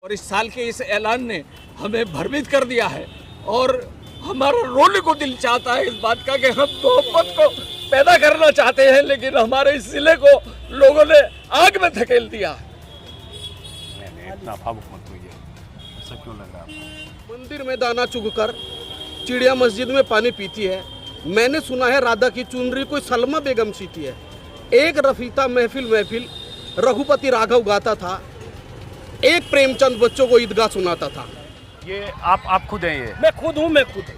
और इस साल के इस ऐलान ने हमें भ्रमित कर दिया है और हमारा रोने को दिल चाहता है इस बात का कि हम मोहब्बत को पैदा करना चाहते हैं, लेकिन हमारे इस जिले को लोगों ने आग में धकेल दिया। नहीं, इतना भावुक मत होइए, ऐसा क्यों लग रहा है? मंदिर में दाना चुगकर चिड़िया मस्जिद में पानी पीती है। मैंने सुना है राधा की चुनरी कोई सलमा बेगम सीती है। एक रफीता महफिल रघुपति राघव गाता था, एक प्रेमचंद बच्चों को ईदगाह सुनाता था। ये आप खुद हैं? ये मैं खुद हूँ।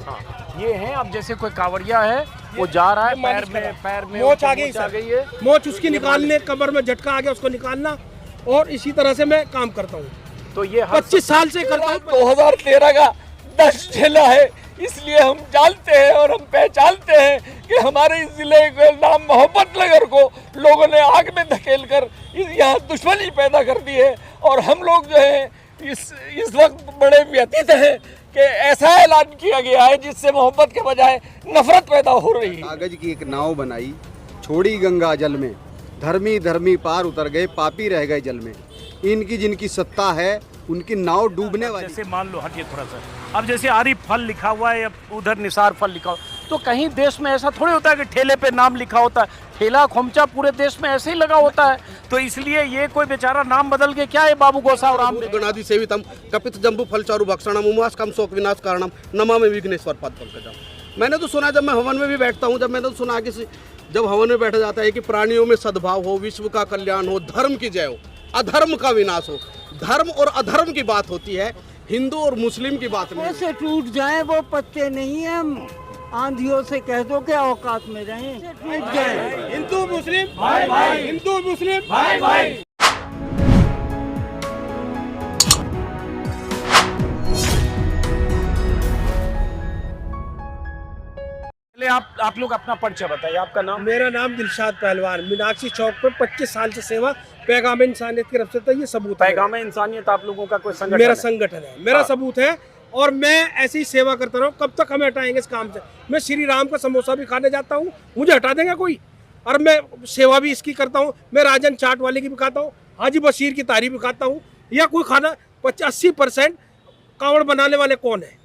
हाँ, ये हैं। अब जैसे कोई कांवड़िया है, वो जा रहा है, पैर में मोच आ गई है, मोच उसकी निकालने, कमर में झटका आ गया उसको निकालना, और इसी तरह से मैं काम करता हूँ। तो ये 25 साल से करता हूँ। 2013 का 10 ठेला है, इसलिए हम जानते हैं और हम पहचानते हैं कि हमारे इस जिले के नाम मोहब्बत नगर को लोगों ने आग में धकेल कर यहाँ दुश्मनी पैदा कर दी है। और हम लोग जो है इस वक्त बड़े व्यथित हैं कि ऐसा ऐलान किया गया है जिससे मोहब्बत के बजाय नफरत पैदा हो रही है। कागज की एक नाव बनाई, छोड़ी गंगा जल में, धर्मी पार उतर गए, पापी रह गए जल में। इनकी जिनकी सत्ता है उनकी नाव डूबने वाली। जैसे मान लो, हटिए थोड़ा सा, अब जैसे आरिफ फल लिखा हुआ है या उधर निसार फल लिखा हुआ, तो कहीं देश में ऐसा थोड़ी होता है कि ठेले पे नाम लिखा होता है। ठेला खोमचा पूरे देश में ऐसे ही लगा होता है, तो इसलिए ये कोई बेचारा नाम बदल के क्या है बाबू गोसाव राम गणादि सेवितम कपित जम्बू फलचारु भक्षणम उमास कम शोक विनाश कारणम नमामि विघ्नेश्वर पद पंकजम। मैंने तो सुना, जब मैं हवन में भी बैठता हूँ, मैंने तो सुना कि जब हवन में बैठा जाता है कि प्राणियों में सद्भाव हो, विश्व का कल्याण हो, धर्म की जय हो, अधर्म का विनाश हो। धर्म और अधर्म की बात होती है, हिंदू और मुस्लिम की बात नहीं। से टूट जाए वो पत्ते नहीं है, हम आंधियों से कह दो कि औकात में रहें, टूट जाए। हिंदू मुस्लिम भाई भाई, हिंदू मुस्लिम भाई भाई। आप लोग अपना परिचय बताइए, आपका नाम? मेरा नाम दिलशाद पहलवान, मीनाक्षी चौक पर 25 साल से सेवा, पैगाम इंसानियत की तरफ से। तो ये सबूत है। पैगाम इंसानियत आप लोगों का कोई संगठन? मेरा संगठन है, मेरा सबूत है, और मैं ऐसी ही सेवा करता रहा हूँ। कब तक हमें हटाएंगे इस काम से? मैं श्री राम का समोसा भी खाने जाता हूँ, मुझे हटा देगा कोई? और मैं सेवा भी इसकी करता हूँ। मैं राजन चाट वाले की भी खाता हूँ, हाजी बशीर की तारीफ भी खाता हूँ। या कोई खाना 80% कावड़ बनाने वाले कौन है?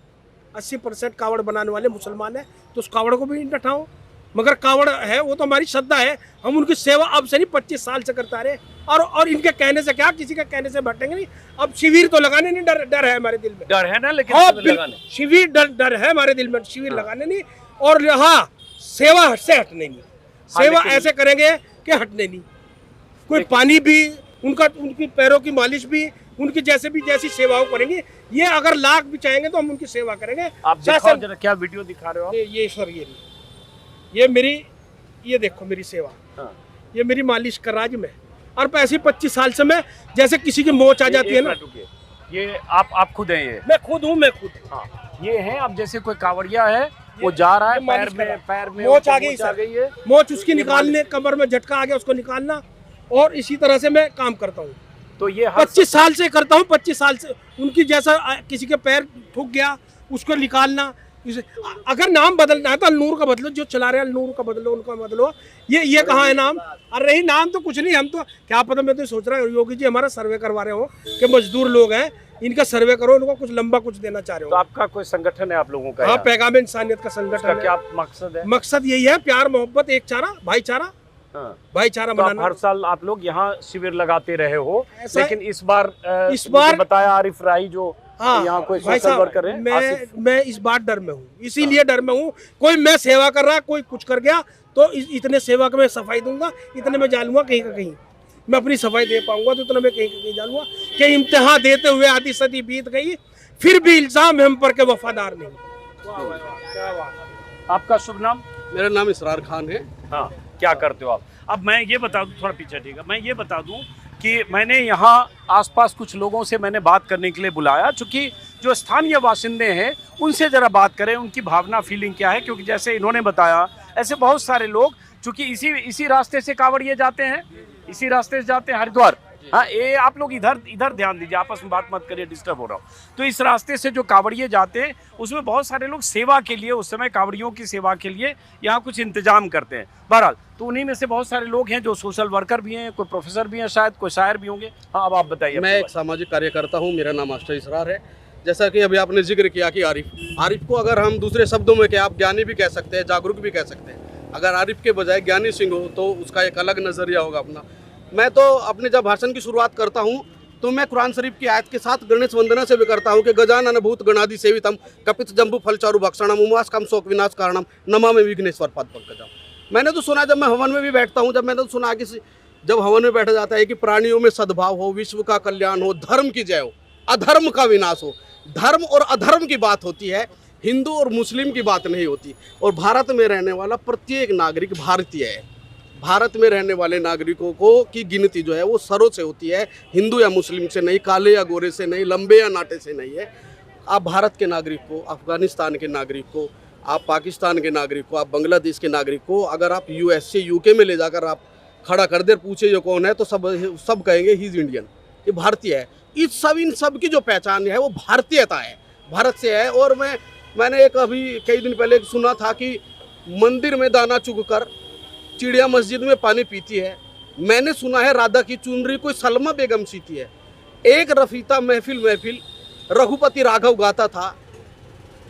80% कावड़ बनाने वाले मुसलमान है, तो उस कावड़ को भी नहीं हटाओ। मगर कावड़ है वो तो हमारी श्रद्धा है, हम उनकी सेवा अब से नहीं 25 साल से करता रहे। और इनके कहने से क्या, किसी के कहने से बैठेंगे नहीं। अब शिविर तो लगाने नहीं, डर है हमारे दिल में। डर है ना, लेकिन शिविर डर है हमारे दिल में, शिविर लगाने नहीं। और हाँ, सेवा से हटने नहीं, सेवा ऐसे करेंगे कि हटने नहीं। कोई पानी भी उनकी पैरों की मालिश भी, उनकी जैसी सेवाओं करेंगे। ये अगर लाख भी चाहेंगे तो हम उनकी सेवा करेंगे। आप दिखाओ जरा, क्या वीडियो दिखा रहे हो आप? ये सर, ये देखो मेरी सेवा। हाँ। ये मेरी मालिश कर राज में, और ऐसे 25 साल से मैं, जैसे किसी की मोच आ जाती है ना। ये आप खुद हैं? ये मैं खुद हूँ। हाँ, ये हैं। अब जैसे कोई कांवड़िया है, वो जा रहा है, पैर में मोच आ गई है, मोच उसकी निकालने, कमर में झटका आ गया उसको निकालना, और इसी तरह से मैं काम करता हूँ। तो ये 25 साल से करता हूँ। 25 साल से उनकी जैसा किसी के पैर ठुक गया उसको निकालना। अगर नाम बदलना है तो अलनूर का बदलो, जो चला रहे हैं अलनूर का बदलो, उनका बदलो। ये कहाँ है नाम? अरे नहीं, नाम तो कुछ नहीं, हम तो क्या पता। मैं तो सोच रहा हूँ योगी जी हमारा सर्वे करवा रहे हो कि मजदूर लोग हैं, इनका सर्वे करो, उनको कुछ लंबा कुछ देना चाह रहे हो। तो आपका कोई संगठन है आप लोगों का? हाँ, पैगाम इंसानियत का संगठन है। क्या मकसद है? मकसद यही है, प्यार मोहब्बत, एक चारा, भाईचारा। हाँ। भाईचारा बनाना। हर साल आप लोग यहाँ शिविर लगाते रहे हो, लेकिन इस बार बताया आरिफ राही जो यहाँ कोई सोशल वर्कर है, मैं इस बार डर में हूँ, इसीलिए डर में हूँ। कोई मैं सेवा कर रहा, कोई कुछ कर गया तो इतने सेवा का मैं सफाई दूंगा, इतने में जानूंगा कहीं का कहीं मैं अपनी सफाई दे पाऊंगा, तो इतना मैं कहीं का कहीं जानूंगा कि इम्तिहान देते हुए आधी सदी बीत गई, फिर भी इल्जाम हम पर के वफादार नहीं। आपका शुभ नाम? मेरा नाम इसरार खान है। हाँ, क्या करते हो आप? अब मैं ये बता दूं, थोड़ा पीछे, ठीक है, मैं ये बता दूं कि मैंने यहाँ आसपास कुछ लोगों से मैंने बात करने के लिए बुलाया, चूँकि जो स्थानीय बाशिंदे हैं उनसे ज़रा बात करें, उनकी भावना, फीलिंग क्या है। क्योंकि जैसे इन्होंने बताया, ऐसे बहुत सारे लोग, चूँकि इसी रास्ते से कांवड़िए जाते हैं, इसी रास्ते से जाते हैं हरिद्वार, हाँ, ये आप लोग इधर इधर ध्यान दीजिए, आपस में बात मत करिए, डिस्टर्ब हो रहा हूँ। तो इस रास्ते से जो कांवड़िए जाते हैं उसमें बहुत सारे लोग सेवा के लिए, उस समय कांवड़ियों की सेवा के लिए यहाँ कुछ इंतजाम करते हैं। बहरहाल, तो उन्हीं में से बहुत सारे लोग हैं जो सोशल वर्कर भी हैं, कोई प्रोफेसर भी हैं, शायद कोई शायर भी होंगे। हाँ, अब आप बताइए। मैं एक सामाजिक कार्यकर्ता हूँ, मेरा नाम मास्टर इसरार है। जैसा कि अभी आपने जिक्र किया कि आरिफ को अगर हम दूसरे शब्दों में क्या, आप ज्ञानी भी कह सकते हैं, जागरूक भी कह सकते हैं। अगर आरिफ के बजाय ज्ञानी सिंह हो तो उसका एक अलग नज़रिया होगा अपना। मैं तो अपने जब भाषण की शुरुआत करता हूँ तो मैं कुरान शरीफ की आयत के साथ गणेश वंदना से भी करता हूँ कि गजानन भूत गणादि सेवितम कपित जम्बू फलचारु भक्षणम उमास कम शोक विनाश कारणम नमामि विघ्नेश्वर पद पंकजम। मैंने तो सुना, जब मैं हवन में भी बैठता हूँ, मैंने तो सुना कि जब हवन में बैठा जाता है कि प्राणियों में सद्भाव हो, विश्व का कल्याण हो, धर्म की जय हो, अधर्म का विनाश हो। धर्म और अधर्म की बात होती है, हिंदू और मुस्लिम की बात नहीं होती। और भारत में रहने वाला प्रत्येक नागरिक भारतीय है। भारत में रहने वाले नागरिकों को की गिनती जो है वो सरों से होती है, हिंदू या मुस्लिम से नहीं, काले या गोरे से नहीं, लंबे या नाटे से नहीं है। आप भारत के नागरिक को, अफगानिस्तान के नागरिक को, आप पाकिस्तान के नागरिक को, आप बांग्लादेश के नागरिक को अगर आप यूएस से यूके में ले जाकर आप खड़ा कर दे, पूछे ये कौन है, तो सब कहेंगे ही इज़ इंडियन, ये भारतीय है। इन सब की जो पहचान है वो भारतीयता है, भारत से है। और मैंने एक अभी कई दिन पहले सुना था कि मंदिर में दाना चुगकर चिड़िया मस्जिद में पानी पीती है। मैंने सुना है राधा की चुनरी कोई सलमा बेगम सीती है। एक रफीता महफिल रघुपति राघव गाता था,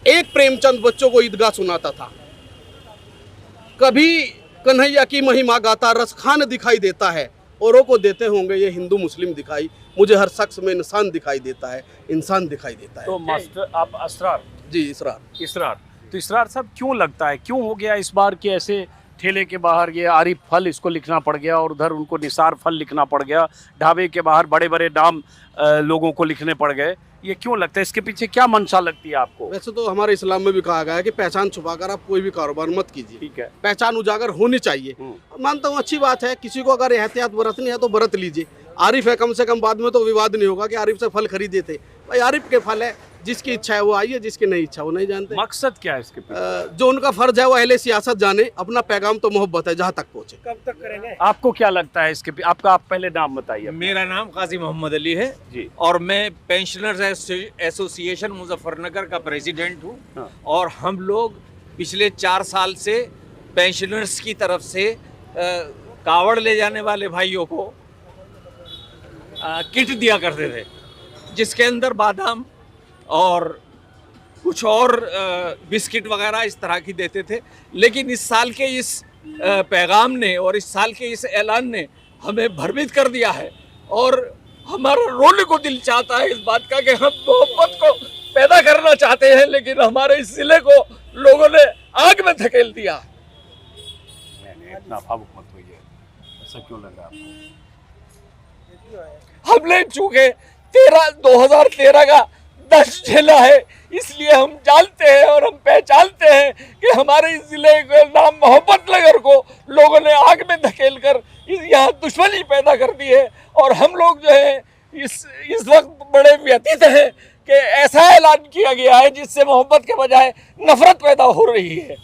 एक प्रेमचंद बच्चों को ईदगाह सुनाता था। कभी कन्हैया की महिमा गाता रसखान दिखाई देता है, औरों को देते होंगे ये हिंदू मुस्लिम दिखाई, मुझे हर शख्स में इंसान दिखाई देता है, इंसान दिखाई देता है। तो मास्टर आप असरार जी इसरार तो इसरार साहब, क्यों लगता है, क्यों हो गया इस बार के ऐसे ठेले के बाहर ये आरिफ फल इसको लिखना पड़ गया और उधर उनको निसार फल लिखना पड़ गया, ढाबे के बाहर बड़े बड़े नाम लोगों को लिखने पड़ गए, ये क्यों लगता है, इसके पीछे क्या मंशा लगती है आपको? वैसे तो हमारे इस्लाम में भी कहा गया है कि पहचान छुपाकर आप कोई भी कारोबार मत कीजिए, ठीक है, पहचान उजागर होनी चाहिए। मानता हूँ अच्छी बात है, किसी को अगर एहतियात बरतनी है तो बरत लीजिए। आरिफ है, कम से कम बाद में तो विवाद नहीं होगा कि आरिफ से फल खरीदे थे। भाई आरिफ के फल है, जिसकी इच्छा है वो आइए, जिसकी नहीं इच्छा वो नहीं जानते। मकसद क्या है इसके पीछे? जो उनका फर्ज है वो अहले सियासत जाने, अपना पैगाम तो मोहब्बत है, जहाँ तक पहुँचे। कब तक करेंगे? आपको क्या लगता है इसके आपका, आप पहले नाम बताइए। मेरा नाम काजी मोहम्मद अली है जी, और मैं पेंशनर्स एसोसिएशन मुजफ्फरनगर का प्रेसिडेंट हूँ। हाँ। और हम लोग पिछले 4 साल से पेंशनर्स की तरफ से कावड़ ले जाने वाले भाइयों को किट दिया करते थे, जिसके अंदर बादाम और कुछ और बिस्किट वगैरह इस तरह की देते थे। लेकिन इस साल के इस पैगाम ने और इस साल के इस ऐलान ने हमें भ्रमित कर दिया है और हमारा रोने को दिल चाहता है इस बात का कि हम मोहब्बत को पैदा करना चाहते हैं, लेकिन हमारे इस जिले को लोगों ने आग में धकेल दिया। नहीं, इतना भावुक मत होइए, ऐसा क्यों लग रहा है आपको? हमने चूंकि 2013 का 10 झेला है, इसलिए हम जानते हैं और हम पहचानते हैं कि हमारे इस जिले का नाम मोहब्बत नगर को लोगों ने आग में धकेल कर यहाँ दुश्मनी पैदा कर दी है। और हम लोग जो है इस वक्त बड़े व्यथित हैं कि ऐसा ऐलान किया गया है जिससे मोहब्बत के बजाय नफरत पैदा हो रही है।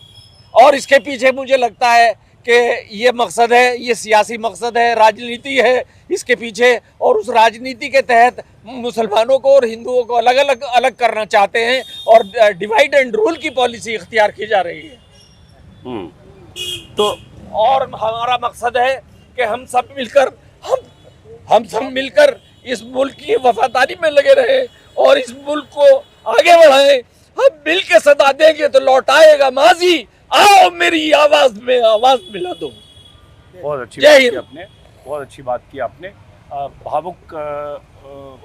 और इसके पीछे मुझे लगता है कि ये मकसद है, ये सियासी मकसद है, राजनीति है इसके पीछे। और उस राजनीति के तहत मुसलमानों को और हिंदुओं को अलग करना चाहते हैं और डिवाइड एंड रूल की पॉलिसी इख्तियार की जा रही है। तो और हमारा मकसद है कि हम सब मिलकर इस मुल्क की वफादारी में लगे रहे और इस मुल्क को आगे बढ़ाएं। हम मिल के सदा देंगे तो लौट आएगा माजी, आओ मेरी आवाज में आवाज मिला दो। बहुत अच्छी बात की आपने, बहुत अच्छी बात की आपने। भावुक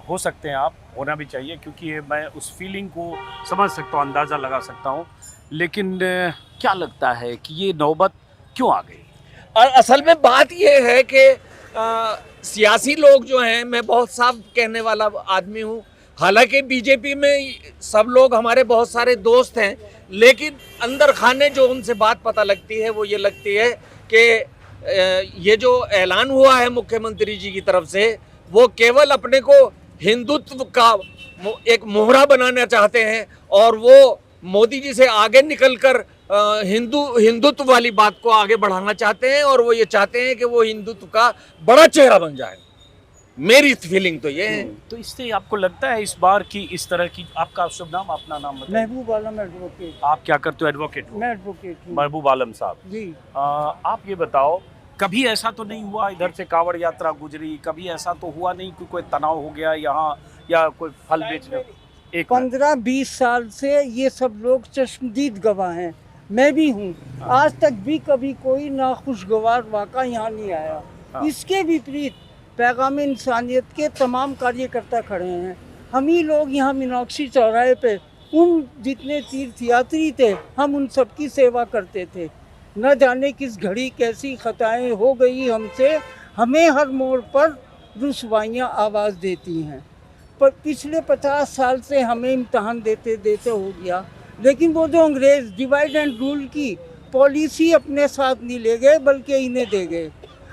हो सकते हैं आप, होना भी चाहिए, क्योंकि मैं उस फीलिंग को समझ सकता हूँ, अंदाज़ा लगा सकता हूँ। लेकिन क्या लगता है कि ये नौबत क्यों आ गई? और असल में बात ये है कि सियासी लोग जो हैं, मैं बहुत साफ कहने वाला आदमी हूँ, हालांकि बीजेपी में सब लोग हमारे बहुत सारे दोस्त हैं, लेकिन अंदर खाने जो उनसे बात पता लगती है वो ये लगती है कि ये जो ऐलान हुआ है मुख्यमंत्री जी की तरफ से, वो केवल अपने को हिंदुत्व का एक मोहरा बनाना चाहते हैं और वो मोदी जी से आगे निकलकर हिंदुत्व वाली बात को आगे बढ़ाना चाहते हैं और वो ये चाहते हैं कि वो हिंदुत्व का बड़ा चेहरा बन जाए। मेरी फीलिंग तो ये है। तो इससे आपको लगता है इस बार की इस तरह की, आपका शुभ नाम, अपना नाम बताइए। महबूब आलम एडवोकेट। आप क्या करते हो? एडवोकेट हो? मैं एडवोकेट हूँ महबूब आलम साहब जी। आप ये बताओ, कभी ऐसा तो नहीं हुआ इधर से कांवड़ यात्रा गुजरी, कभी ऐसा तो हुआ नहीं कि कोई तनाव हो गया यहाँ, या कोई फल बेचने? एक 15-20 साल से ये सब लोग चश्मदीद गवाह हैं, मैं भी हूँ। आज तक भी कभी कोई नाखुशगवार वाक़ा यहाँ नहीं आया। हाँ। इसके विपरीत पैगाम इंसानियत के तमाम कार्यकर्ता खड़े हैं। हम ही लोग यहाँ मीनाक्षी चौराहे पे उन जितने तीर्थयात्री थे, हम उन सब की सेवा करते थे। न जाने किस घड़ी कैसी खताएं हो गई हमसे, हमें हर मोड़ पर रुसवाइयाँ आवाज़ देती हैं। पर पिछले 50 साल से हमें इम्तहान देते देते हो गया, लेकिन वो जो अंग्रेज़ डिवाइड एंड रूल की पॉलिसी अपने साथ नहीं ले गए बल्कि इन्हें दे गए।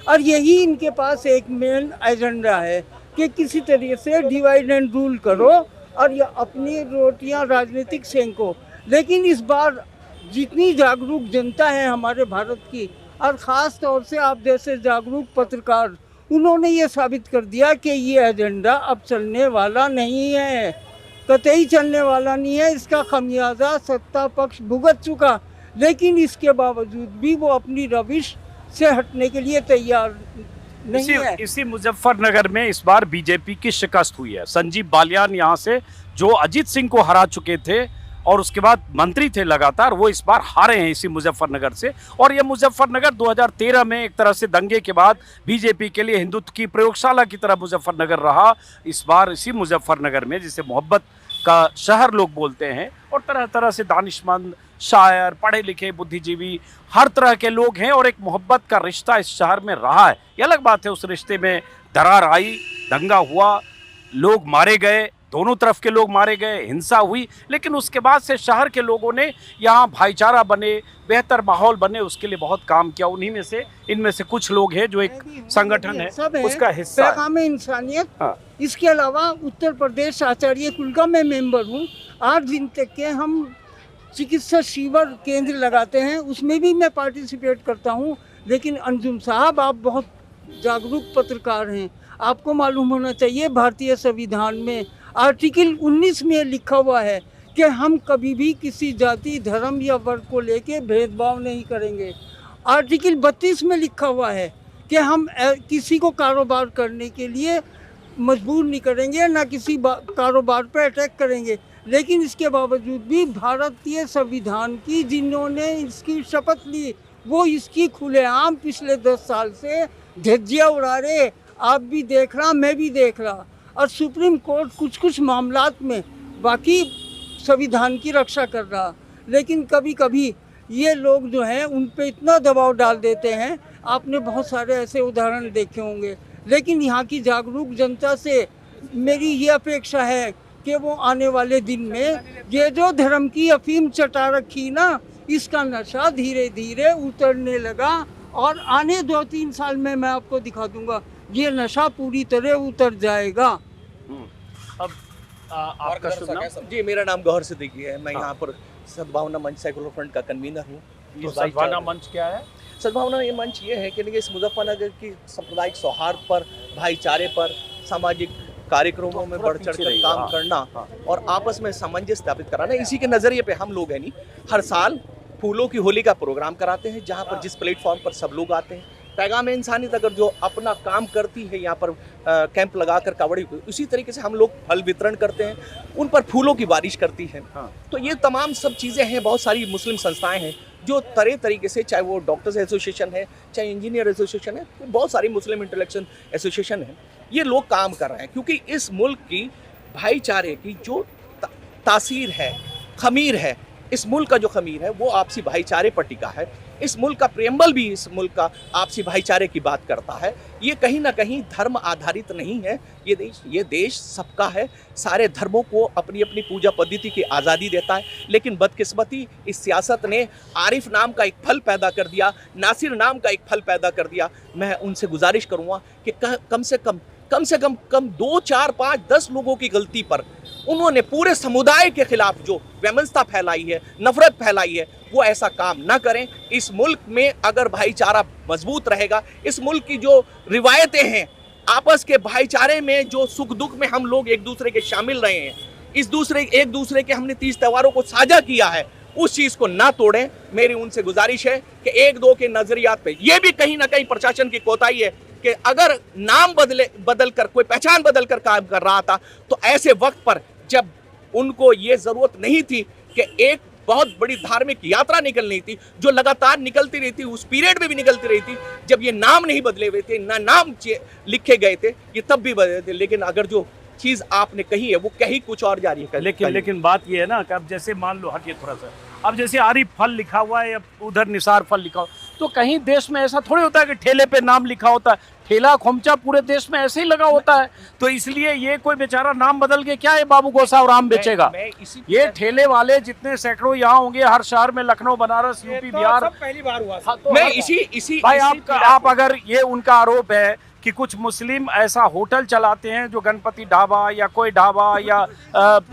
और यही इनके पास एक मेन एजेंडा है कि किसी तरीके से डिवाइड एंड रूल करो और ये अपनी रोटियां राजनीतिक सेंको। लेकिन इस बार जितनी जागरूक जनता है हमारे भारत की, और ख़ास तौर से आप जैसे जागरूक पत्रकार, उन्होंने ये साबित कर दिया कि ये एजेंडा अब चलने वाला नहीं है, कतई चलने वाला नहीं है। इसका खमियाजा सत्ता पक्ष भुगत चुका, लेकिन इसके बावजूद भी वो अपनी रविश से हटने के लिए तैयार नहीं है। इसी मुजफ्फरनगर में इस बार बीजेपी की शिकस्त हुई है। संजीव बालियान यहाँ से, जो अजीत सिंह को हरा चुके थे और उसके बाद मंत्री थे लगातार, वो इस बार हारे हैं इसी मुजफ्फरनगर से। और ये मुजफ्फरनगर 2013 में एक तरह से दंगे के बाद बीजेपी के लिए हिंदुत्व की प्रयोगशाला की तरह मुजफ्फरनगर रहा। इस बार इसी मुजफ्फरनगर में, जिसे मोहब्बत का शहर लोग बोलते हैं, और तरह तरह से दानिशमंद, शायर, पढ़े लिखे, बुद्धिजीवी, हर तरह के लोग हैं, और एक मोहब्बत का रिश्ता इस शहर में रहा है। ये अलग बात है उस रिश्ते में दरार आई, दंगा हुआ, लोग मारे गए, दोनों तरफ के लोग मारे गए, हिंसा हुई, लेकिन उसके बाद से शहर के लोगों ने यहाँ भाईचारा बने, बेहतर माहौल बने, उसके लिए बहुत काम किया। उन्हीं में से, इनमें से कुछ लोग हैं जो एक संगठन है उसका हिस्सा है। पैगाम इंसानियत। हाँ। इसके अलावा उत्तर प्रदेश आचार्य कुल का मैं मेंबर हूँ। 8 दिन तक के हम चिकित्सा शिविर केंद्र लगाते हैं, उसमें भी मैं पार्टिसिपेट करता हूँ। लेकिन अंजुम साहब, आप बहुत जागरूक पत्रकार हैं, आपको मालूम होना चाहिए भारतीय संविधान में आर्टिकल 19 में लिखा हुआ है कि हम कभी भी किसी जाति, धर्म या वर्ग को लेके भेदभाव नहीं करेंगे। आर्टिकल 32 में लिखा हुआ है कि हम किसी को कारोबार करने के लिए मजबूर नहीं करेंगे, ना किसी कारोबार पर अटैक करेंगे। लेकिन इसके बावजूद भी भारतीय संविधान की जिन्होंने इसकी शपथ ली, वो इसकी खुलेआम पिछले 10 साल से धज्जियाँ उड़ा रहे। आप भी देख रहा, मैं भी देख रहा। और सुप्रीम कोर्ट कुछ मामलात में बाकी संविधान की रक्षा कर रहा, लेकिन कभी कभी ये लोग जो हैं उन पे इतना दबाव डाल देते हैं। आपने बहुत सारे ऐसे उदाहरण देखे होंगे। लेकिन यहाँ की जागरूक जनता से मेरी ये अपेक्षा है कि वो आने वाले दिन में ये जो धर्म की अफीम चटा रखी ना, इसका नशा धीरे धीरे उतरने लगा, और आने 2-3 साल में मैं आपको दिखा दूंगा ये नशा पूरी तरह उतर जाएगा। अब आपका शुभ नाम? जी, मेरा नाम गौहर सिद्दीकी है। मैं यहाँ पर सद्भावना मंच सेकुलर फ्रंट का कन्वीनर हूँ। ये सद्भावना मंच क्या है? सद्भावना ये मंच ये है कि इस मुजफ्फरनगर की सांप्रदायिक सौहार्द पर, भाईचारे पर, सामाजिक कार्यक्रमों में बढ़ चढ़ कर काम करना और आपस में सामंजस्य स्थापित कराना, इसी के नज़रिए पे हम लोग हर साल फूलों की होली का प्रोग्राम कराते हैं, जहाँ पर जिस प्लेटफॉर्म पर सब लोग आते हैं। पैगाम इंसानियत अगर जो अपना काम करती है यहाँ पर कैंप लगाकर कावड़ी, उसी तरीके से हम लोग फल वितरण करते हैं, उन पर फूलों की बारिश करती है। तो ये तमाम सब चीज़ें हैं। बहुत सारी मुस्लिम संस्थाएं हैं जो तरह तरीके से, चाहे वो डॉक्टर्स एसोसिएशन है, चाहे इंजीनियर एसोसिएशन है, बहुत सारी मुस्लिम इंटेलेक्चुअल एसोसिएशन है, ये लोग काम कर रहे हैं। क्योंकि इस मुल्क की भाईचारे की जो तासीर है, खमीर है, इस मुल्क का जो खमीर है वो आपसी भाईचारे पर टिका है। इस मुल्क का प्रेम्बल भी इस मुल्क का आपसी भाईचारे की बात करता है। ये कहीं ना कहीं धर्म आधारित नहीं है। ये देश सबका है, सारे धर्मों को अपनी अपनी पूजा पद्धति की आज़ादी देता है। लेकिन बदकिस्मती इस सियासत ने आरिफ नाम का एक फल पैदा कर दिया, नासिर नाम का एक फल पैदा कर दिया। मैं उनसे गुजारिश करूँगा कि कम से कम 2, 4, 5, 10 लोगों की गलती पर उन्होंने पूरे समुदाय के खिलाफ जो वैमनस्यता फैलाई है, नफरत फैलाई है, वो ऐसा काम ना करें। इस मुल्क में अगर भाईचारा मजबूत रहेगा, इस मुल्क की जो रिवायतें हैं आपस के भाईचारे में जो सुख दुख में हम लोग एक दूसरे के शामिल रहे हैं, एक दूसरे के हमने तीज त्योहारों को साझा किया है, उस चीज को ना तोड़ें। मेरी उनसे गुजारिश है कि एक दो के नजरियात पे ये भी कहीं ना कहीं प्रशासन की कोताही है कि अगर नाम बदल कर कोई पहचान बदल कर काम कर रहा था तो ऐसे वक्त पर जब उनको ये जरूरत नहीं थी कि एक बहुत बड़ी धार्मिक यात्रा निकलनी थी जो लगातार निकलती रही थी, उस पीरियड में भी निकलती रही थी जब ये नाम नहीं बदले हुए थे, ना नाम लिखे गए थे, ये तब भी बदले थे। लेकिन अगर जो चीज आपने कही है वो कहीं कुछ और जा रही है। लेकिन बात ये है ना कि अब जैसे मान लो, हटिए थोड़ा सा, अब जैसे आरिफ फल लिखा हुआ है या उधर निसार फल लिखा हुआ, तो कहीं देश में ऐसा थोड़ी होता है कि ठेले पे नाम लिखा होता है। ठेला खोमचा पूरे देश में ऐसे ही लगा होता है, तो इसलिए ये कोई बेचारा नाम बदल के क्या है बाबू गोसा और आम बेचेगा। ये ठेले वाले जितने सैकड़ों यहाँ होंगे हर शहर में, लखनऊ, बनारस, यूपी, बिहार, पहली बार हुआ। तो मैं इसी भाई आप अगर ये उनका आरोप है कि कुछ मुस्लिम ऐसा होटल चलाते हैं जो गणपति ढाबा या कोई ढाबा या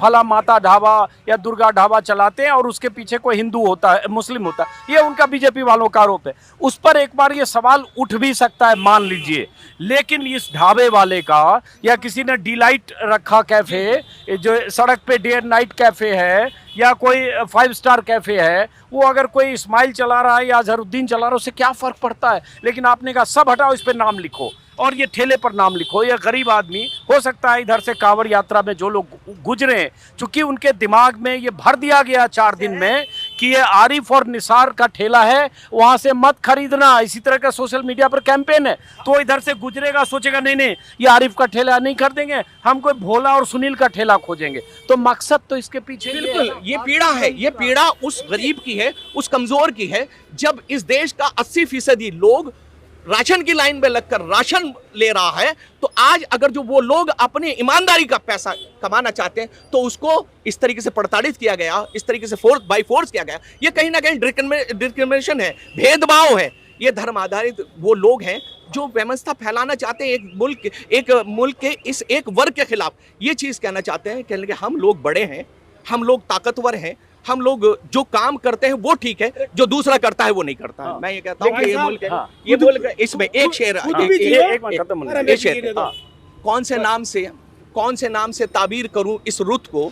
फला माता ढाबा या दुर्गा ढाबा चलाते हैं और उसके पीछे कोई हिंदू होता है, मुस्लिम होता है, ये उनका बीजेपी वालों का आरोप है। उस पर एक बार ये सवाल उठ भी सकता है, मान लीजिए, लेकिन इस ढाबे वाले का या किसी ने डिलाइट रखा कैफे जो सड़क पे डे एंड नाइट कैफे है या कोई 5 स्टार कैफे है, वो अगर कोई इस्माइल चला रहा है या अजहरुद्दीन चला रहा है, उससे क्या फर्क पड़ता है। लेकिन आपने कहा सब हटाओ, इस पे नाम लिखो और ये ठेले पर नाम लिखो। ये गरीब आदमी हो सकता है इधर से कांवड़ यात्रा में जो लोग गुजरे हैं, चूंकि उनके दिमाग में ये भर दिया गया 4 दिन में कि ये आरिफ और निसार का ठेला है, वहां से मत खरीदना, इसी तरह का सोशल मीडिया पर कैंपेन है, तो इधर से गुजरेगा सोचेगा नहीं ये आरिफ का ठेला नहीं खरीदेंगे, हम कोई भोला और सुनील का ठेला खोजेंगे। तो मकसद तो इसके पीछे बिल्कुल ये पीड़ा है, ये पीड़ा उस गरीब की है, उस कमजोर की है। जब इस देश का 80% लोग राशन की लाइन में लगकर राशन ले रहा है, तो आज अगर जो वो लोग अपनी ईमानदारी का पैसा कमाना चाहते हैं तो उसको इस तरीके से प्रताड़ित किया गया, इस तरीके से बाई फोर्स किया गया। ये कहीं ना कहीं डिस्क्रिमिनेशन है, भेदभाव है। ये धर्म आधारित वो लोग हैं जो व्यवस्था फैलाना चाहते हैं एक मुल्क के इस एक वर्ग के खिलाफ। ये चीज कहना चाहते हैं कि हम लोग बड़े हैं, हम लोग ताकतवर हैं, हम लोग जो काम करते हैं वो ठीक है, जो दूसरा करता है वो नहीं करता है। मैं ये कहता हूँ कि ये मुल्क है, ये मुल्क है, इसमें एक शेर कौन से नाम से ताबीर करूं इस रुत को,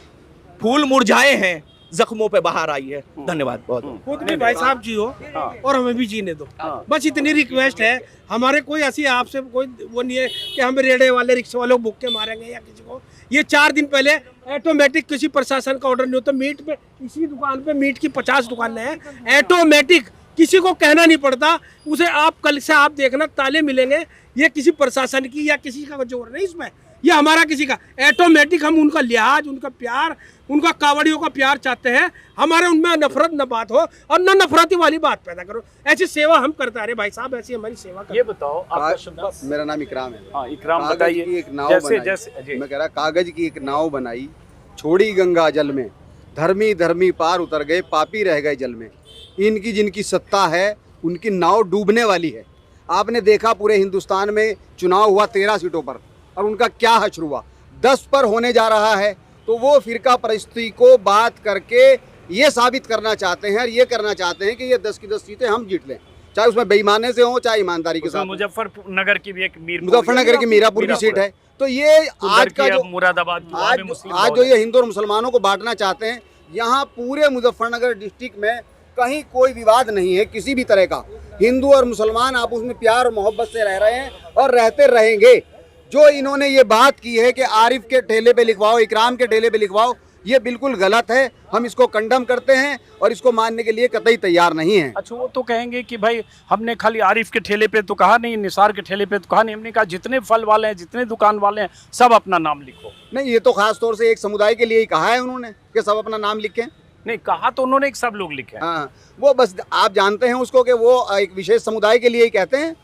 फूल मुरझाए हैं जख्मों पे बाहर आई है। धन्यवाद बहुत। खुद भी भाई साहब जी हो और हमें भी जीने दो, बस इतनी रिक्वेस्ट है। हमारे कोई ऐसी आपसे कोई वो नहीं है कि हम रेड़े वाले रिक्शे वालों को भूख के मारेंगे या किसी को। ये 4 दिन पहले ऑटोमेटिक किसी प्रशासन का ऑर्डर नहीं होता। मीट पे इसी दुकान पे मीट की 50 दुकानें हैं, ऑटोमेटिक, किसी को कहना नहीं पड़ता। उसे आप कल से आप देखना ताले मिलेंगे। ये किसी प्रशासन की या किसी का जोर नहीं इसमें, ये हमारा किसी का ऑटोमेटिक। हम उनका लिहाज, उनका प्यार, उनका कावड़ियों का प्यार चाहते हैं। हमारे उनमें नफरत न बात हो और न नफरती वाली बात पैदा करो। ऐसी सेवा हम करते रहे भाई साहब, ऐसी हमारी सेवा करो। ये बताओ आपका शुभ नाम? मेरा नाम इकराम है। हाँ, इकराम बताइए। एक नाव बनाई, मैं कह रहा कागज की एक नाव बनाई, छोड़ी गंगा जल में, धर्मी धर्मी पार उतर गए, पापी रह गए जल में। इनकी जिनकी सत्ता है उनकी नाव डूबने वाली है। आपने देखा पूरे हिंदुस्तान में चुनाव हुआ 13 सीटों पर और उनका क्या हश्र हुआ, 10 पर होने जा रहा है। तो वो फिरका परिस्थिति को बात करके ये साबित करना चाहते हैं और ये करना चाहते हैं कि ये 10 की 10 सीटें हम जीत लें, चाहे उसमें बेईमाने से हो चाहे ईमानदारी के साथ। मुजफ्फरनगर की भी एक मुजफ्फरनगर की मीरापुर की सीट है। तो ये आज का जो मुरादाबाद आज जो ये हिंदू और मुसलमानों को बांटना चाहते हैं, यहाँ पूरे मुजफ्फरनगर डिस्ट्रिक्ट में कहीं कोई विवाद नहीं है किसी भी तरह का। हिंदू और मुसलमान आपस में प्यार और मोहब्बत से रह रहे हैं और रहते रहेंगे। जो इन्होंने ये बात की है कि आरिफ के ठेले पे लिखवाओ, इकराम के ठेले पे लिखवाओ, ये बिल्कुल गलत है। हम इसको कंडम करते हैं और इसको मानने के लिए कतई तैयार नहीं है। अच्छा, वो तो कहेंगे कि भाई हमने खाली आरिफ के ठेले पे तो कहा नहीं, निसार के ठेले पे तो कहा नहीं, हमने कहा जितने फल वाले हैं, जितने दुकान वाले हैं, सब अपना नाम लिखो। नहीं, ये तो खास तौर से एक समुदाय के लिए ही कहा है उन्होंने कि सब अपना नाम लिखें। नहीं, कहा तो उन्होंने एक सब लोग लिखे। हाँ, वो बस आप जानते हैं उसको कि वो एक विशेष समुदाय के लिए ही कहते हैं।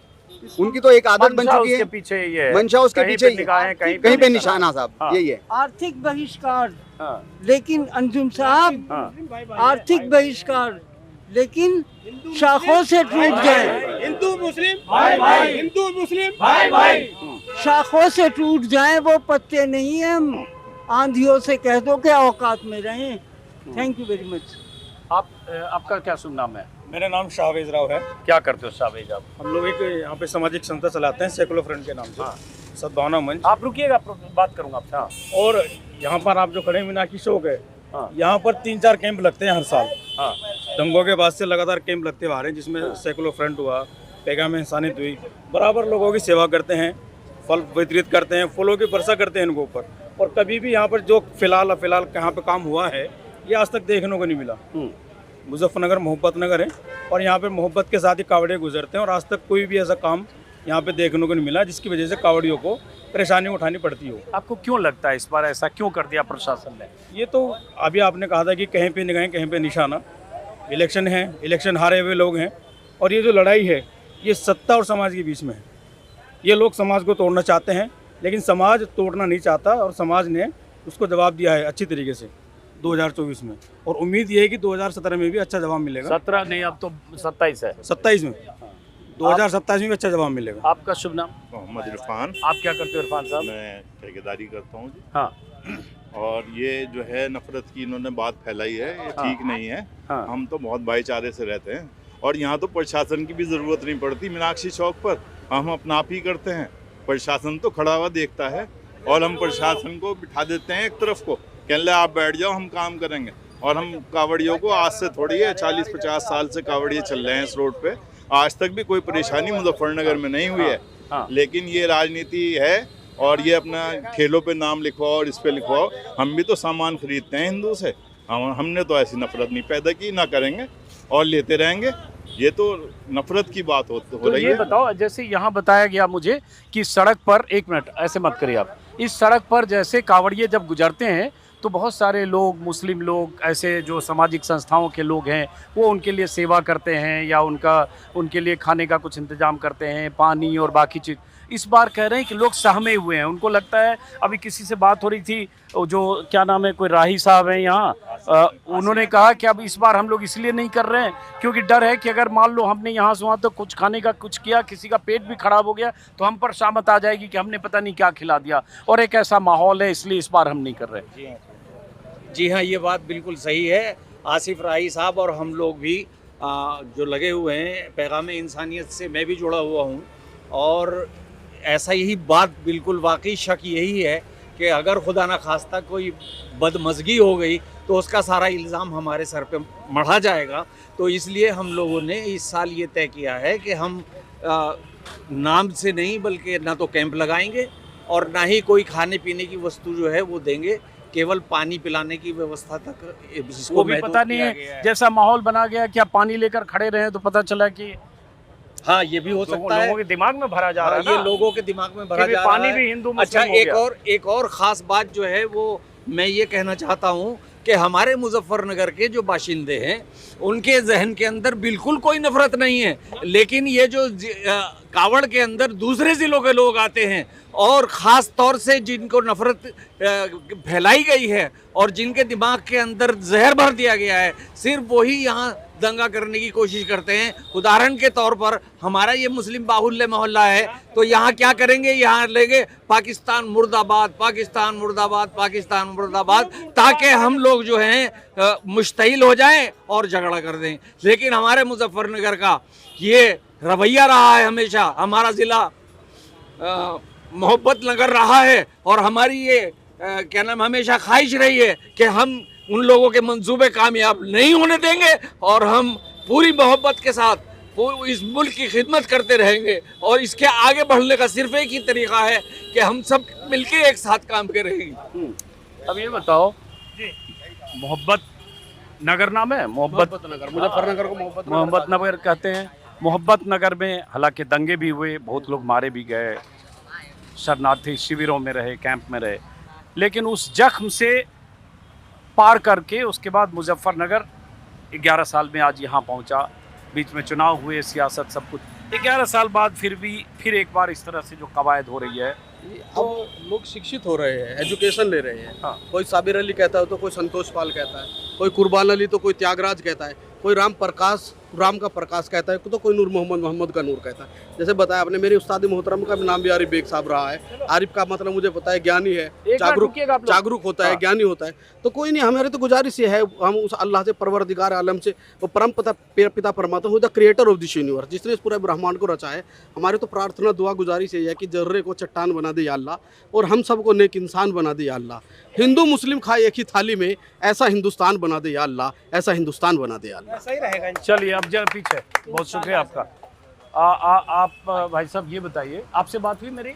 उनकी तो एक आदत बन चुकी है, पीछे ये मंशा उसके पीछे कहीं पे निशाना साहब यही है। आर्थिक बहिष्कार, लेकिन अंजुम साहब आर्थिक बहिष्कार लेकिन शाखों से टूट जाए। हिंदू मुस्लिम भाई भाई, हिंदू मुस्लिम भाई भाई, शाखों से टूट जाए वो पत्ते नहीं है। आंधियों से कह दो कि औकात में रहें। Thank you very much. आपका क्या शुभ नाम है? मेरा नाम शाहवेज राव है। क्या करते हो शाहवेज आप? हम लोग एक यहाँ पे सामाजिक संस्था चलाते हैं सेकुलर फ्रंट के नाम से। सद्भावना मंच। आप रुकिएगा, बात करूंगा आपसे। हाँ और यहाँ पर आप जो खड़े मीनाक्षी चौक है, हाँ यहाँ पर 3-4 कैंप लगते हैं हर साल। हाँ दंगों के बाद से लगातार कैंप लगते आ रहे हैं, जिसमें सैकड़ों फ्रंट हुआ, पैगाम इंसानियत हुई। बराबर लोगों की सेवा करते हैं, फल वितरित करते हैं, फूलों की वर्षा करते हैं इनके ऊपर। और कभी भी यहाँ पर जो फिलहाल कहाँ पे काम हुआ है, ये आज तक देखने को नहीं मिला। मुजफ्फरनगर मोहब्बत नगर है और यहाँ पे मोहब्बत के साथ ही कावड़िए गुजरते हैं, और आज तक कोई भी ऐसा काम यहाँ पे देखने को नहीं मिला जिसकी वजह से कावड़ियों को परेशानी उठानी पड़ती हो। आपको क्यों लगता है इस बार ऐसा क्यों कर दिया प्रशासन ने? ये तो अभी आपने कहा था कि कहीं पे निगाहें कहीं पे निशाना। इलेक्शन है, इलेक्शन हारे हुए लोग हैं, और ये जो लड़ाई है ये सत्ता और समाज के बीच में है। ये लोग समाज को तोड़ना चाहते हैं, लेकिन समाज तोड़ना नहीं चाहता, और समाज ने उसको जवाब दिया है अच्छी तरीके से 2024 में। और उम्मीद ये है कि 2017 में भी अच्छा जवाब मिलेगा। 17 नहीं, अब तो 27 है। 27 में 2027 में भी अच्छा जवाब मिलेगा। आपका शुभ नाम? मोहम्मद इरफान। आप क्या करते हो इरफान साहब? मैं ठेकेदारी करता हूँ जी। हाँ और ये जो है नफरत की इन्होंने बात फैलाई है, ये हाँ। ठीक नहीं है। हाँ। हम तो बहुत भाईचारे से रहते हैं, और यहाँ तो प्रशासन की भी ज़रूरत नहीं पड़ती। मीनाक्षी चौक पर हम अपना आप ही करते हैं, प्रशासन तो खड़ा हुआ देखता है, और हम प्रशासन को बिठा देते हैं एक तरफ को, कह ले आप बैठ जाओ हम काम करेंगे। और हम कावड़ियों को आज से थोड़ी है, 40-50 साल से कावड़िए चल रहे हैं इस रोड पे, आज तक भी कोई परेशानी मुजफ्फरनगर में नहीं हुई है। हाँ। लेकिन ये राजनीति है, और ये अपना ठेलों पे नाम लिखवाओ और इस पे लिखवाओ। हम भी तो सामान खरीदते हैं हिंदू से, हमने तो ऐसी नफरत नहीं पैदा की, ना करेंगे और लेते रहेंगे। ये तो नफरत की बात हो रही है। ये बताओ, जैसे यहाँ बताया गया मुझे कि सड़क पर, एक मिनट ऐसे मत करिए आप, इस सड़क पर जैसे कावड़िए जब गुजरते हैं तो बहुत सारे लोग, मुस्लिम लोग, ऐसे जो सामाजिक संस्थाओं के लोग हैं, वो उनके लिए सेवा करते हैं या उनके लिए खाने का कुछ इंतजाम करते हैं, पानी और बाकी चीज़। इस बार कह रहे हैं कि लोग सहमे हुए हैं, उनको लगता है, अभी किसी से बात हो रही थी, जो क्या नाम है, कोई राही साहब हैं यहाँ, उन्होंने कहा कि अब इस बार हम लोग इसलिए नहीं कर रहे हैं क्योंकि डर है कि अगर मान लो हमने यहाँ से वहाँ तो कुछ खाने का कुछ किया, किसी का पेट भी खराब हो गया तो हम पर शामत आ जाएगी कि हमने पता नहीं क्या खिला दिया, और एक ऐसा माहौल है, इसलिए इस बार हम नहीं कर रहे। जी हाँ, ये बात बिल्कुल सही है। आसिफ राही साहब और हम लोग भी जो लगे हुए हैं पैगाम इंसानियत से, मैं भी जुड़ा हुआ हूँ, और ऐसा यही बात बिल्कुल वाकई शक यही है कि अगर खुदा न खास्ता कोई बदमज़गी हो गई तो उसका सारा इल्ज़ाम हमारे सर पे मढ़ा जाएगा। तो इसलिए हम लोगों ने इस साल ये तय किया है कि हम नाम से नहीं बल्कि ना तो कैंप लगाएंगे और ना ही कोई खाने पीने की वस्तु जो है वो देंगे, केवल पानी पिलाने की व्यवस्था तक इसको वो भी पता नहीं है, जैसा माहौल बना गया, क्या पानी लेकर खड़े रहे तो पता चला कि हाँ ये भी हो सकता है, लोगों के दिमाग में भरा जा रहा है। ये लोगों के दिमाग में भरा जा रहा है। पानी भी हिंदू अच्छा, मुस्लिम हो गया। एक और ख़ास बात जो है वो मैं ये कहना चाहता हूँ कि हमारे मुजफ्फरनगर के जो बाशिंदे हैं उनके जहन के अंदर बिल्कुल कोई नफरत नहीं है, लेकिन ये जो कावड़ के अंदर दूसरे ज़िलों के लोग आते हैं और ख़ास तौर से जिनको नफरत फैलाई गई है और जिनके दिमाग के अंदर जहर भर दिया गया है, सिर्फ वही यहाँ दंगा करने की कोशिश करते हैं। उदाहरण के तौर पर हमारा ये मुस्लिम बाहुल्य मोहल्ला है, तो यहाँ क्या करेंगे, यहाँ लेंगे पाकिस्तान मुर्दाबाद, पाकिस्तान मुर्दाबाद, पाकिस्तान मुर्दाबाद, ताकि हम लोग जो हैं मुश्तइल हो जाएं और झगड़ा कर दें। लेकिन हमारे मुजफ्फरनगर का ये रवैया रहा है, हमेशा हमारा ज़िला मोहब्बत नगर रहा है और हमारी ये क्या नाम हमेशा ख्वाहिश रही है कि हम उन लोगों के मंसूबे कामयाब नहीं होने देंगे और हम पूरी मोहब्बत के साथ इस मुल्क की खिदमत करते रहेंगे। और इसके आगे बढ़ने का सिर्फ एक ही तरीका है कि हम सब मिलकर एक साथ काम करेंगे। अब ये बताओ, मोहब्बत नगर नाम है, मोहब्बत नगर, मुजफ्फरनगर को मोहब्बत नगर कहते हैं। मोहब्बत नगर में हालांकि दंगे भी हुए, बहुत लोग मारे भी गए, शरणार्थी शिविरों में रहे, कैंप में रहे, लेकिन उस जख्म से पार करके उसके बाद मुजफ्फरनगर 11 साल में आज यहाँ पहुँचा। बीच में चुनाव हुए, सियासत, सब कुछ। 11 साल बाद फिर एक बार इस तरह से जो कवायद हो रही है, अब लोग शिक्षित हो रहे हैं, एजुकेशन ले रहे हैं। हाँ। कोई साबिर अली कहता है तो कोई संतोष पाल कहता है, कोई कुर्बान अली तो कोई त्यागराज कहता है, कोई राम प्रकाश राम का प्रकाश कहता है, तो कोई नूर मोहम्मद का नूर कहता है। जैसे बताया आपने, मेरी उस्ताद मोहतरम का नाम भी आरिफ बेग साहब रहा है। आरिफ का मतलब मुझे पता है ज्ञानी है, जागरूक होता है, ज्ञानी होता है। तो कोई नहीं, हमारी तो गुजारिश ये है, हम उस अल्लाह से, परवरदिगार आलम से, वो परम पिता परमात्मा हूँ, the creator of this universe, जिसने इस पूरे ब्रह्मांड को रचा है। हमारी तो प्रार्थना दुआ गुजारिश ये है कि जर्रे को चट्टान बना दे या अल्लाह, और हम सबको नेक इंसान बना दे या अल्लाह। हिंदू मुस्लिम खाए एक ही थाली में, ऐसा हिंदुस्तान बना दे या अल्लाह, ऐसा हिंदुस्तान बना दे या अल्लाह। सही रहेगा। चलिए अब जरा पीछे, बहुत शुक्रिया आपका। आप भाई साहब ये बताइए, आपसे बात हुई मेरी?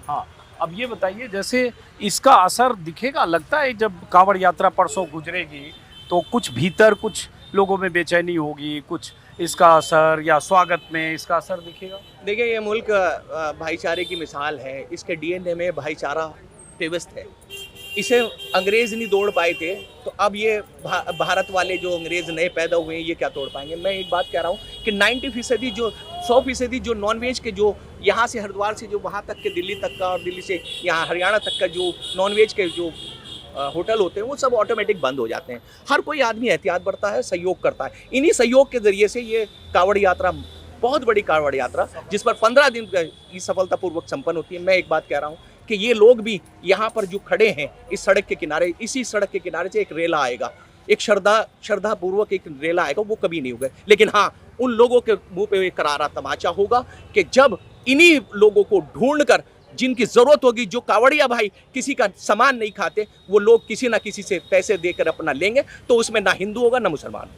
हाँ, अब ये बताइए, जैसे इसका असर दिखेगा, लगता है जब कांवड़ यात्रा परसों गुजरेगी तो कुछ भीतर कुछ लोगों में बेचैनी होगी, कुछ इसका असर या स्वागत में इसका असर दिखेगा? देखिए, ये मुल्क भाईचारे की मिसाल है, इसके डीएनए में भाईचारा पेवस्त है। इसे अंग्रेज नहीं तोड़ पाए थे, तो अब ये भारत वाले जो अंग्रेज नए पैदा हुए हैं, ये क्या तोड़ पाएंगे? मैं एक बात कह रहा हूँ कि 90% जो 100% जो नॉनवेज के, जो यहाँ से हरिद्वार से जो वहाँ तक के दिल्ली तक का, और दिल्ली से यहाँ हरियाणा तक का जो नॉनवेज के जो होटल होते हैं, वो सब ऑटोमेटिक बंद हो जाते हैं। हर कोई आदमी एहतियात बरता है, सहयोग करता है। इन्हीं सहयोग के ज़रिए से ये कांवड़ यात्रा, बहुत बड़ी कांवड़ यात्रा, जिस पर 15 दिन की सफलतापूर्वक संपन्न होती है। मैं एक बात कह रहा हूँ कि ये लोग भी यहाँ पर जो खड़े हैं इस सड़क के किनारे, इसी सड़क के किनारे से एक रेला आएगा, एक श्रद्धा पूर्वक एक रेला आएगा, वो कभी नहीं होगा। लेकिन हाँ, उन लोगों के मुंह पे एक करारा तमाचा होगा कि जब इन्हीं लोगों को ढूंढकर, जिनकी ज़रूरत होगी, जो कांवड़िया भाई किसी का सामान नहीं खाते, वो लोग किसी ना किसी से पैसे देकर अपना लेंगे, तो उसमें ना हिंदू होगा ना मुसलमान।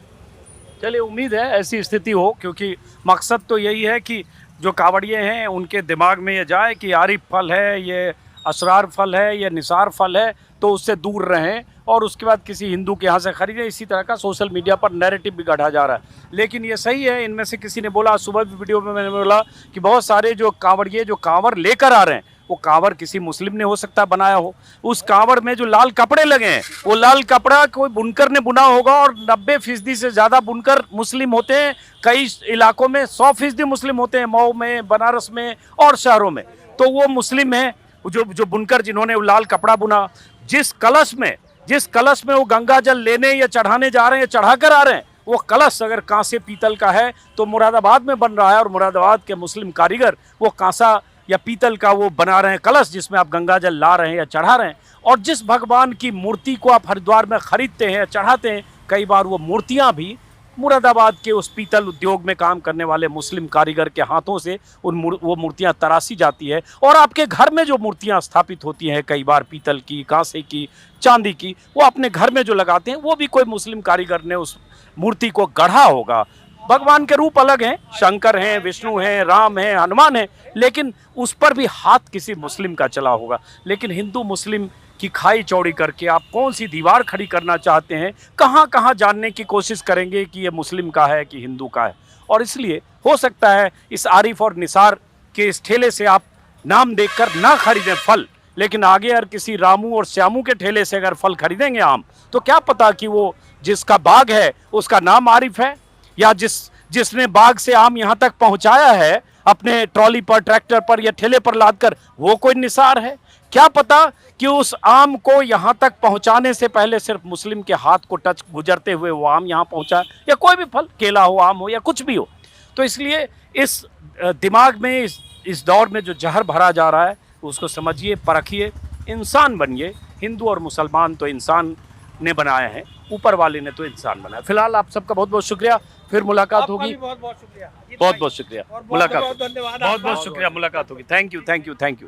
चलिए, उम्मीद है ऐसी स्थिति हो, क्योंकि मकसद तो यही है कि जो कांवड़िए हैं उनके दिमाग में ये जाए कि आरिफ फल है, ये असरार फल है, ये निसार फल है, तो उससे दूर रहें और उसके बाद किसी हिंदू के यहाँ से खरीदें। इसी तरह का सोशल मीडिया पर नैरेटिव भी गढ़ा जा रहा है। लेकिन ये सही है, इनमें से किसी ने बोला, सुबह भी वीडियो में मैंने बोला कि बहुत सारे जो कांवड़िए जो कांवर लेकर आ रहे हैं, वो कांवर किसी मुस्लिम ने हो सकता है बनाया हो। उस कांवर में जो लाल कपड़े लगे हैं, वो लाल कपड़ा कोई बुनकर ने बुना होगा, और 90% से ज़्यादा बुनकर मुस्लिम होते हैं। कई इलाकों में 100% मुस्लिम होते हैं, मऊ में, बनारस में और शहरों में, तो वो मुस्लिम हैं जो बुनकर, जिन्होंने वो लाल कपड़ा बुना। जिस कलश में वो गंगा जल लेने या चढ़ाने जा रहे हैं, चढ़ा कर आ रहे हैं, वो कलश अगर कांसे पीतल का है तो मुरादाबाद में बन रहा है, और मुरादाबाद के मुस्लिम कारीगर वो कांसा या पीतल का वो बना रहे हैं कलश, जिसमें आप गंगा जल ला रहे हैं या चढ़ा रहे हैं। और जिस भगवान की मूर्ति को आप हरिद्वार में खरीदते हैं या चढ़ाते हैं, कई बार वो मूर्तियां भी मुरादाबाद के उस पीतल उद्योग में काम करने वाले मुस्लिम कारीगर के हाथों से वो मूर्तियां तराशी जाती है। और आपके घर में जो मूर्तियां स्थापित होती हैं, कई बार पीतल की, कांसे की, चांदी की, वो अपने घर में जो लगाते हैं, वो भी कोई मुस्लिम कारीगर ने उस मूर्ति को गढ़ा होगा। भगवान के रूप अलग हैं, शंकर हैं, विष्णु हैं, राम हैं, हनुमान हैं, लेकिन उस पर भी हाथ किसी मुस्लिम का चला होगा। लेकिन हिंदू मुस्लिम की खाई चौड़ी करके आप कौन सी दीवार खड़ी करना चाहते हैं, कहाँ कहाँ जानने की कोशिश करेंगे कि ये मुस्लिम का है कि हिंदू का है। और इसलिए हो सकता है इस आरिफ और निसार के इस ठेले से आप नाम देखकर ना खरीदें फल, लेकिन आगे अगर किसी रामू और श्यामू के ठेले से अगर फल खरीदेंगे आम, तो क्या पता कि वो जिसका बाग है उसका नाम आरिफ है, या जिसने बाग से आम यहाँ तक पहुँचाया है अपने ट्रॉली पर, ट्रैक्टर पर या ठेले पर लादकर, वो कोई निसार है। क्या पता कि उस आम को यहाँ तक पहुँचाने से पहले सिर्फ मुस्लिम के हाथ को टच गुजरते हुए वो आम यहाँ पहुँचा, या कोई भी फल, केला हो, आम हो या कुछ भी हो। तो इसलिए इस दिमाग में, इस दौर में जो जहर भरा जा रहा है, उसको समझिए, परखिए, इंसान बनिए। हिंदू और मुसलमान तो इंसान ने बनाए हैं, ऊपर वाले ने तो इंसान बनाया। फिलहाल आप सबका बहुत बहुत शुक्रिया, फिर मुलाकात होगी। बहुत बहुत शुक्रिया, बहुत बहुत शुक्रिया, मुलाकात, बहुत धन्यवाद, बहुत बहुत शुक्रिया, मुलाकात होगी। Thank you, thank you, thank you.